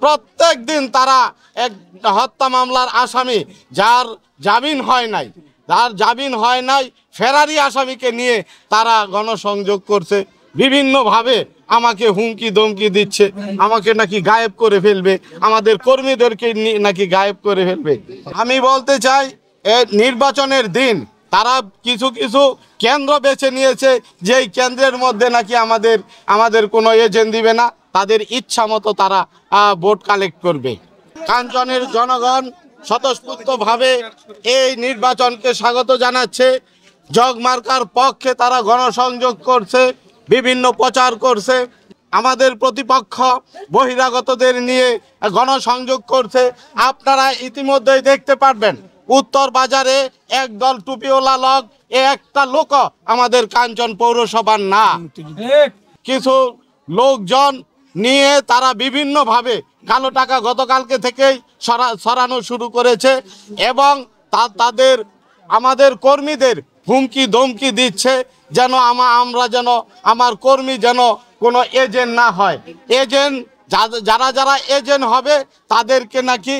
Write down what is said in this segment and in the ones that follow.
প্রত্যেক দিন তারা এক হত্যা মামলার আসামি যার জামিন হয় নাই ফেরারি আসামিকে নিয়ে তারা গণসংযোগ করছে, বিভিন্নভাবে আমাকে হুমকি ধমকি দিচ্ছে, আমাকে নাকি গায়েব করে ফেলবে, আমাদের কর্মীদেরকে নাকি গায়েব করে ফেলবে। আমি বলতে চাই নির্বাচনের দিন তারা কিছু কেন্দ্র বেছে নিয়েছে, যেই কেন্দ্রের মধ্যে নাকি আমাদের কোনো এজেন্ট দিবে না, তাদের ইচ্ছা মতো তারা ভোট কালেক্ট করবে। কাঞ্চনের জনগণ স্বতঃস্ফূর্তভাবে এই নির্বাচনকে স্বাগত জানাচ্ছে। জগ মার্কার পক্ষে তারা গণসংযোগ করছে, বিভিন্ন প্রচার করছে, আমাদের প্রতিপক্ষ বহিরাগতদের নিয়ে গণসংযোগ করছে। আপনারা ইতিমধ্যেই দেখতে পারবেন উত্তর বাজারে একদল টুপিওয়ালা লোক, একটা লোক আমাদের কাঞ্চন পৌরসভার না, কিছু লোকজন নিয়ে তারা বিভিন্নভাবে কালো টাকা গতকালকে থেকেই সরানো শুরু করেছে এবং আমাদের কর্মীদের হুমকি ধমকি দিচ্ছে যেন আমার কর্মী যেন কোনো এজেন্ট না হয়। এজেন্ট যারা এজেন্ট হবে তাদেরকে নাকি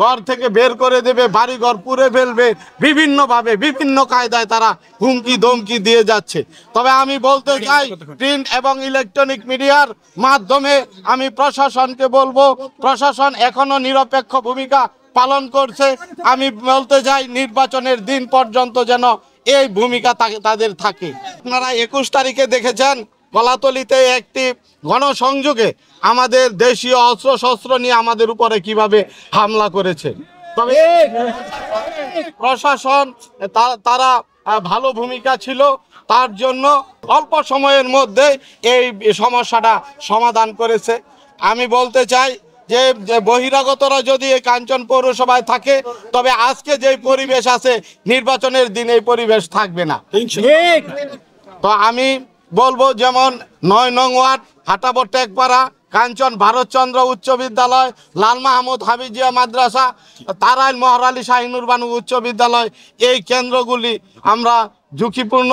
ঘর থেকে বের করে দেবে, বাড়ি ঘর পুড়ে ফেলবে, বিভিন্নভাবে বিভিন্ন কায়দায় তারা হুমকি ধমকি দিয়ে যাচ্ছে। তবে আমি বলতে চাই, প্রিন্ট এবং ইলেকট্রনিক মিডিয়ার মাধ্যমে আমি প্রশাসনকে বলবো, প্রশাসন এখনো নিরপেক্ষ ভূমিকা পালন করছে। আমি বলতে চাই নির্বাচনের দিন পর্যন্ত যেন এই ভূমিকা তাদের থাকে। আপনারা 21 তারিখে দেখেছেন কলাতলিতে একটি গণসংযোগে আমাদের দেশীয় অস্ত্রশস্ত্র নিয়ে আমাদের উপরে কিভাবে হামলা করেছে। তবে প্রশাসন তারা ভালো ভূমিকা ছিল, তার জন্য অল্প সময়ের মধ্যে এই সমস্যাটা সমাধান করেছে। আমি বলতে চাই যে বহিরাগতরা যদি এই কাঞ্চন পৌরসভায় থাকে, তবে আজকে যে পরিবেশ আছে নির্বাচনের দিন এই পরিবেশ থাকবে না। তো আমি বলবো, যেমন 9 নং ওয়ার্ড হাটাবর টেকপাড়া, কাঞ্চন ভারতচন্দ্র উচ্চ বিদ্যালয়, লাল মাহমুদ হাফিজিয়া মাদ্রাসা, তারাইল মহারালী শাহিনুর বানু উচ্চ বিদ্যালয়, এই কেন্দ্রগুলি আমরা ঝুঁকিপূর্ণ।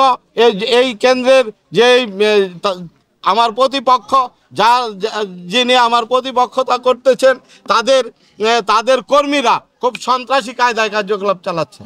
এই কেন্দ্রের যে আমার প্রতিপক্ষ যিনি আমার প্রতিপক্ষতা করতেছেন, তাদের কর্মীরা খুব সন্ত্রাসী কায়দায় কার্যকলাপ চালাচ্ছে।